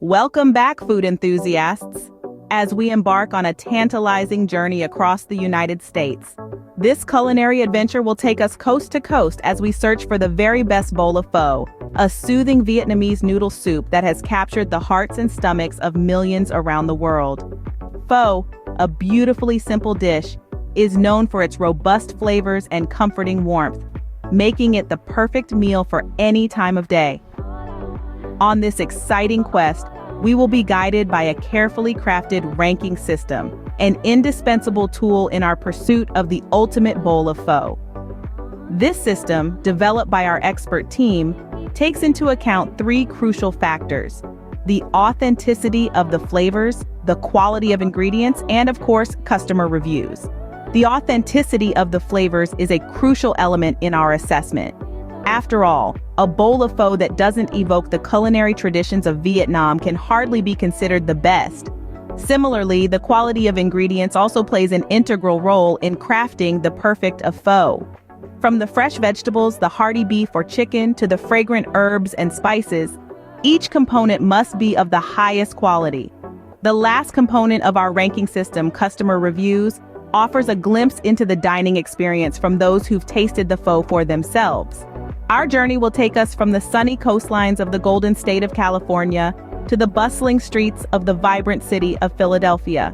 Welcome back, food enthusiasts, as we embark on a tantalizing journey across the United States. This culinary adventure will take us coast to coast as we search for the very best bowl of pho, a soothing Vietnamese noodle soup that has captured the hearts and stomachs of millions around the world. Pho, a beautifully simple dish, is known for its robust flavors and comforting warmth, making it the perfect meal for any time of day. On this exciting quest, we will be guided by a carefully crafted ranking system, an indispensable tool in our pursuit of the ultimate bowl of pho. This system, developed by our expert team, takes into account three crucial factors: the authenticity of the flavors, the quality of ingredients, and of course, customer reviews. The authenticity of the flavors is a crucial element in our assessment. After all, a bowl of pho that doesn't evoke the culinary traditions of Vietnam can hardly be considered the best. Similarly, the quality of ingredients also plays an integral role in crafting the perfect of pho. From the fresh vegetables, the hearty beef or chicken, to the fragrant herbs and spices, each component must be of the highest quality. The last component of our ranking system, customer reviews, offers a glimpse into the dining experience from those who've tasted the pho for themselves. Our journey will take us from the sunny coastlines of the Golden State of California to the bustling streets of the vibrant city of Philadelphia.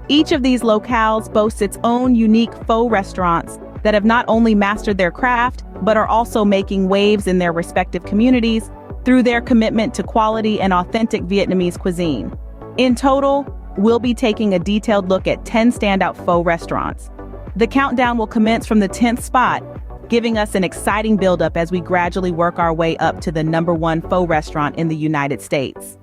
Each of these locales boasts its own unique pho restaurants that have not only mastered their craft, but are also making waves in their respective communities through their commitment to quality and authentic Vietnamese cuisine. In total, we'll be taking a detailed look at 10 standout pho restaurants. The countdown will commence from the 10th spot, giving us an exciting buildup as we gradually work our way up to the #1 pho restaurant in the United States.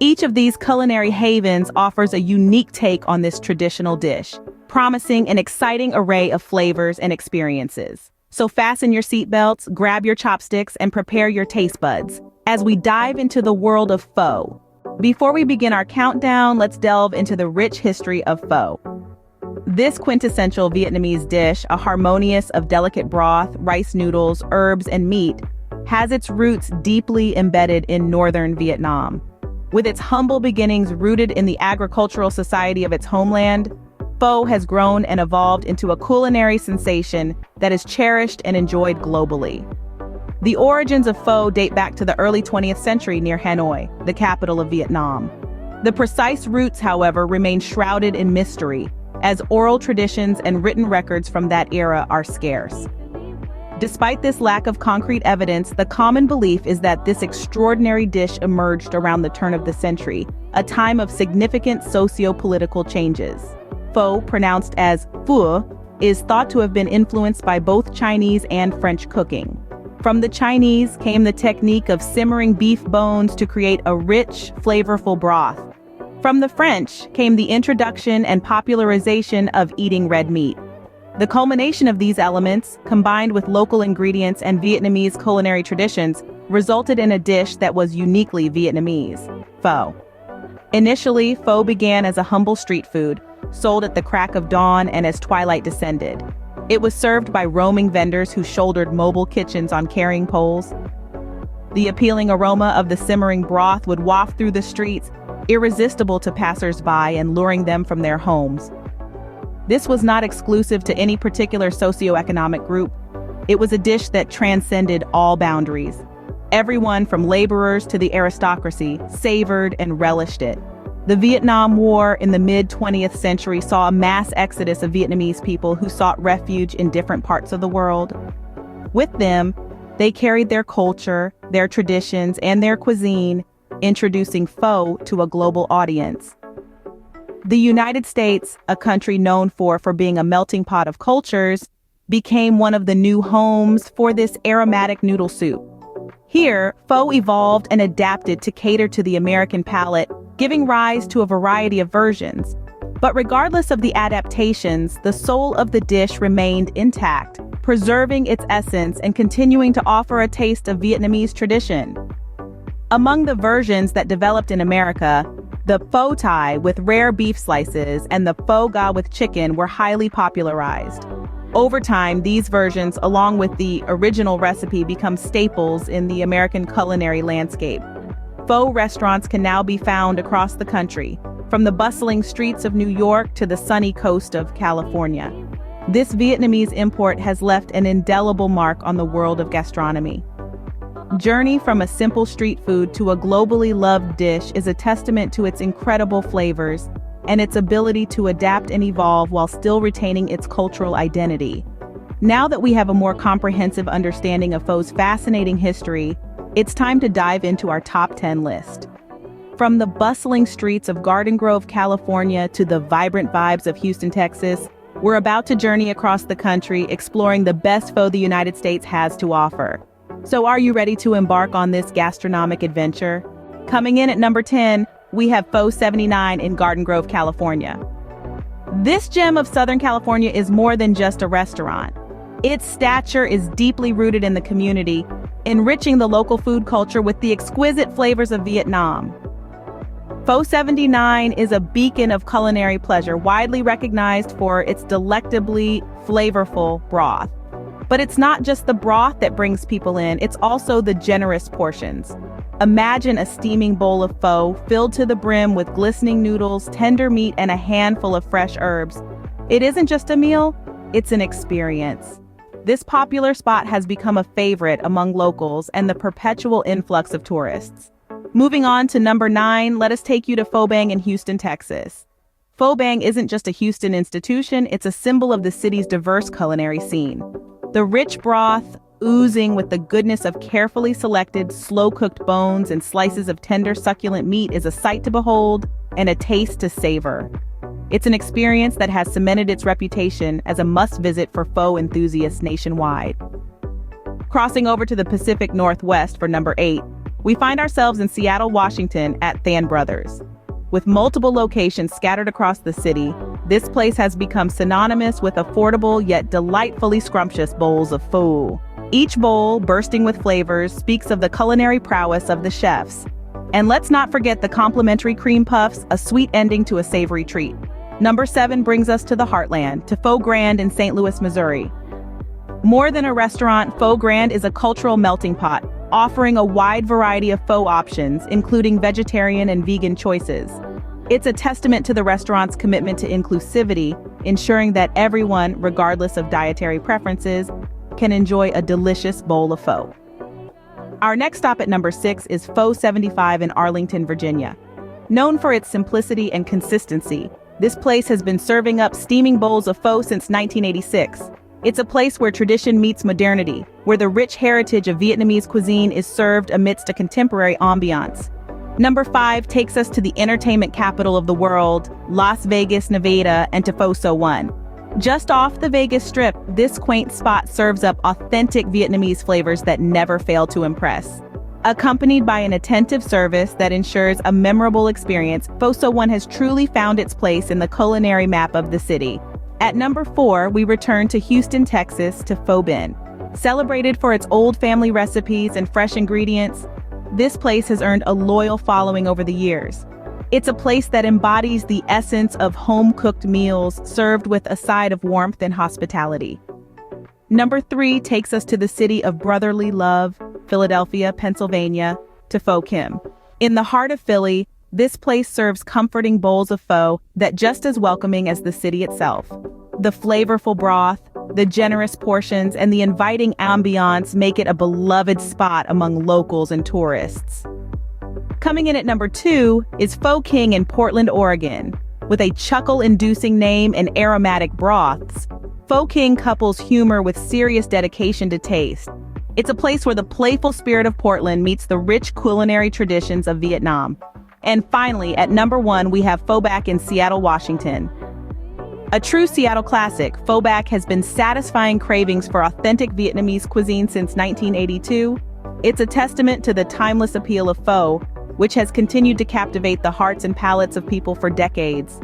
Each of these culinary havens offers a unique take on this traditional dish, promising an exciting array of flavors and experiences. So fasten your seatbelts, grab your chopsticks, and prepare your taste buds as we dive into the world of pho. Before we begin our countdown, let's delve into the rich history of pho. This quintessential Vietnamese dish, a harmonious of delicate broth, rice noodles, herbs, and meat, has its roots deeply embedded in northern Vietnam. With its humble beginnings rooted in the agricultural society of its homeland, pho has grown and evolved into a culinary sensation that is cherished and enjoyed globally. The origins of pho date back to the early 20th century near Hanoi, the capital of Vietnam. The precise roots, however, remain shrouded in mystery, as oral traditions and written records from that era are scarce. Despite this lack of concrete evidence, the common belief is that this extraordinary dish emerged around the turn of the century, a time of significant socio-political changes. Pho, pronounced as pho, is thought to have been influenced by both Chinese and French cooking. From the Chinese came the technique of simmering beef bones to create a rich, flavorful broth. From the French came the introduction and popularization of eating red meat. The culmination of these elements, combined with local ingredients and Vietnamese culinary traditions, resulted in a dish that was uniquely Vietnamese: pho. Initially, pho began as a humble street food, sold at the crack of dawn and as twilight descended. It was served by roaming vendors who shouldered mobile kitchens on carrying poles. The appealing aroma of the simmering broth would waft through the streets, irresistible to passers-by and luring them from their homes. This was not exclusive to any particular socioeconomic group. It was a dish that transcended all boundaries. Everyone from laborers to the aristocracy savored and relished it. The Vietnam War in the mid-20th century saw a mass exodus of Vietnamese people who sought refuge in different parts of the world. With them, they carried their culture, their traditions, and their cuisine, introducing pho to a global audience. The United States, a country known for being a melting pot of cultures, became one of the new homes for this aromatic noodle soup. Here, pho evolved and adapted to cater to the American palate, giving rise to a variety of versions. But regardless of the adaptations, the soul of the dish remained intact, preserving its essence and continuing to offer a taste of Vietnamese tradition. Among the versions that developed in America, the pho thai with rare beef slices and the pho ga with chicken were highly popularized. Over time, these versions, along with the original recipe, become staples in the American culinary landscape. Pho restaurants can now be found across the country, from the bustling streets of New York to the sunny coast of California. This Vietnamese import has left an indelible mark on the world of gastronomy. Journey from a simple street food to a globally loved dish is a testament to its incredible flavors and its ability to adapt and evolve while still retaining its cultural identity. Now that we have a more comprehensive understanding of Pho's fascinating history, it's time to dive into our top 10 list. From the bustling streets of Garden Grove, California to the vibrant vibes of Houston, Texas, we're about to journey across the country exploring the best Pho the United States has to offer. So are you ready to embark on this gastronomic adventure? Coming in at number 10, we have Pho 79 in Garden Grove, California. This gem of Southern California is more than just a restaurant. Its stature is deeply rooted in the community, enriching the local food culture with the exquisite flavors of Vietnam. Pho 79 is a beacon of culinary pleasure, widely recognized for its delectably flavorful broth. But it's not just the broth that brings people in, it's also the generous portions. Imagine a steaming bowl of pho filled to the brim with glistening noodles, tender meat, and a handful of fresh herbs. It isn't just a meal, it's an experience. This popular spot has become a favorite among locals and the perpetual influx of tourists. Moving on to number 9, let us take you to Pho Bang in Houston, Texas. Pho Bang isn't just a Houston institution, it's a symbol of the city's diverse culinary scene. The rich broth, oozing with the goodness of carefully selected, slow-cooked bones and slices of tender, succulent meat, is a sight to behold and a taste to savor. It's an experience that has cemented its reputation as a must-visit for pho enthusiasts nationwide. Crossing over to the Pacific Northwest for number 8, we find ourselves in Seattle, Washington at Than Brothers. With multiple locations scattered across the city, this place has become synonymous with affordable yet delightfully scrumptious bowls of pho. Each bowl, bursting with flavors, speaks of the culinary prowess of the chefs. And let's not forget the complimentary cream puffs, a sweet ending to a savory treat. Number 7 brings us to the heartland, to Pho Grand in St. Louis, Missouri. More than a restaurant, Pho Grand is a cultural melting pot, offering a wide variety of pho options, including vegetarian and vegan choices. It's a testament to the restaurant's commitment to inclusivity, ensuring that everyone, regardless of dietary preferences, can enjoy a delicious bowl of pho. Our next stop at number 6 is Pho 75 in Arlington, Virginia. Known for its simplicity and consistency, this place has been serving up steaming bowls of pho since 1986. It's a place where tradition meets modernity, where the rich heritage of Vietnamese cuisine is served amidst a contemporary ambiance. Number 5 takes us to the entertainment capital of the world, Las Vegas, Nevada, and to Pho So 1. Just off the Vegas Strip, this quaint spot serves up authentic Vietnamese flavors that never fail to impress. Accompanied by an attentive service that ensures a memorable experience, Pho So 1 has truly found its place in the culinary map of the city. At number 4, we return to Houston, Texas to Pho Bin. Celebrated for its old family recipes and fresh ingredients, this place has earned a loyal following over the years. It's a place that embodies the essence of home-cooked meals served with a side of warmth and hospitality. Number 3 takes us to the city of brotherly love, Philadelphia, Pennsylvania, to Pho Kim. In the heart of Philly, this place serves comforting bowls of pho that just as welcoming as the city itself. The flavorful broth, the generous portions, and the inviting ambiance make it a beloved spot among locals and tourists. Coming in at number 2 is Pho King in Portland, Oregon. With a chuckle-inducing name and aromatic broths, Pho King couples humor with serious dedication to taste. It's a place where the playful spirit of Portland meets the rich culinary traditions of Vietnam. And finally, at number 1, we have Pho Bang in Seattle, Washington. A true Seattle classic, Pho Bang has been satisfying cravings for authentic Vietnamese cuisine since 1982. It's a testament to the timeless appeal of pho, which has continued to captivate the hearts and palates of people for decades.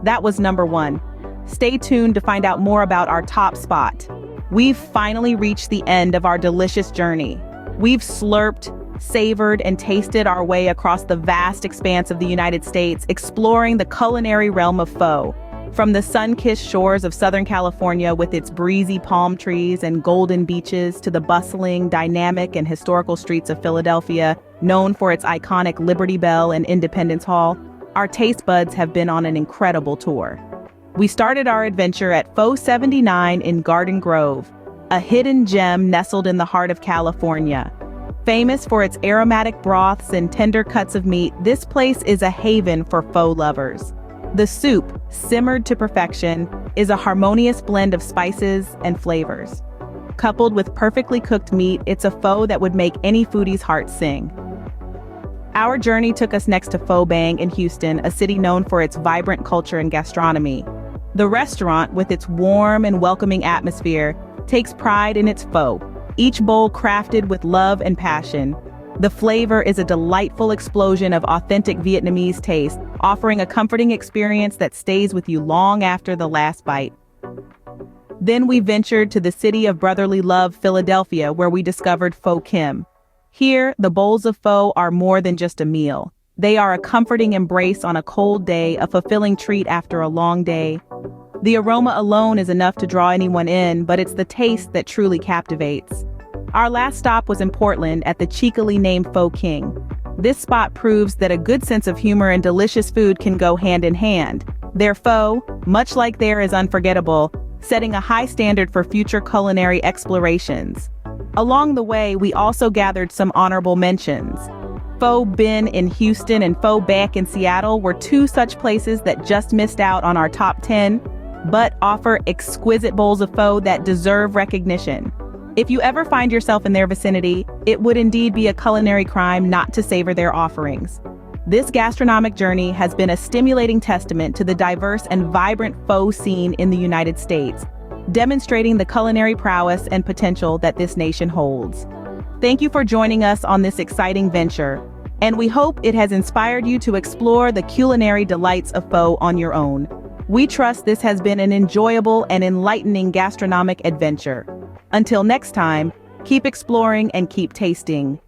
That was number 1. Stay tuned to find out more about our top spot. We've finally reached the end of our delicious journey. We've slurped, savored, and tasted our way across the vast expanse of the United States, exploring the culinary realm of pho. From the sun-kissed shores of Southern California with its breezy palm trees and golden beaches to the bustling, dynamic, and historical streets of Philadelphia, known for its iconic Liberty Bell and Independence Hall, our taste buds have been on an incredible tour. We started our adventure at Pho 79 in Garden Grove, a hidden gem nestled in the heart of California. Famous for its aromatic broths and tender cuts of meat, this place is a haven for pho lovers. The soup, simmered to perfection, is a harmonious blend of spices and flavors. Coupled with perfectly cooked meat, it's a pho that would make any foodie's heart sing. Our journey took us next to Pho Bang in Houston, a city known for its vibrant culture and gastronomy. The restaurant, with its warm and welcoming atmosphere, takes pride in its pho, each bowl crafted with love and passion. The flavor is a delightful explosion of authentic Vietnamese taste, offering a comforting experience that stays with you long after the last bite. Then we ventured to the city of brotherly love, Philadelphia, where we discovered Pho Kim. Here, the bowls of pho are more than just a meal. They are a comforting embrace on a cold day, a fulfilling treat after a long day. The aroma alone is enough to draw anyone in, but it's the taste that truly captivates. Our last stop was in Portland at the cheekily named Pho King. This spot proves that a good sense of humor and delicious food can go hand in hand. Their pho, much like theirs, is unforgettable, setting a high standard for future culinary explorations. Along the way, we also gathered some honorable mentions. Pho Bin in Houston and Pho Bang in Seattle were two such places that just missed out on our top 10, but offer exquisite bowls of pho that deserve recognition. If you ever find yourself in their vicinity, it would indeed be a culinary crime not to savor their offerings. This gastronomic journey has been a stimulating testament to the diverse and vibrant pho scene in the United States, demonstrating the culinary prowess and potential that this nation holds. Thank you for joining us on this exciting venture, and we hope it has inspired you to explore the culinary delights of pho on your own. We trust this has been an enjoyable and enlightening gastronomic adventure. Until next time, keep exploring and keep tasting.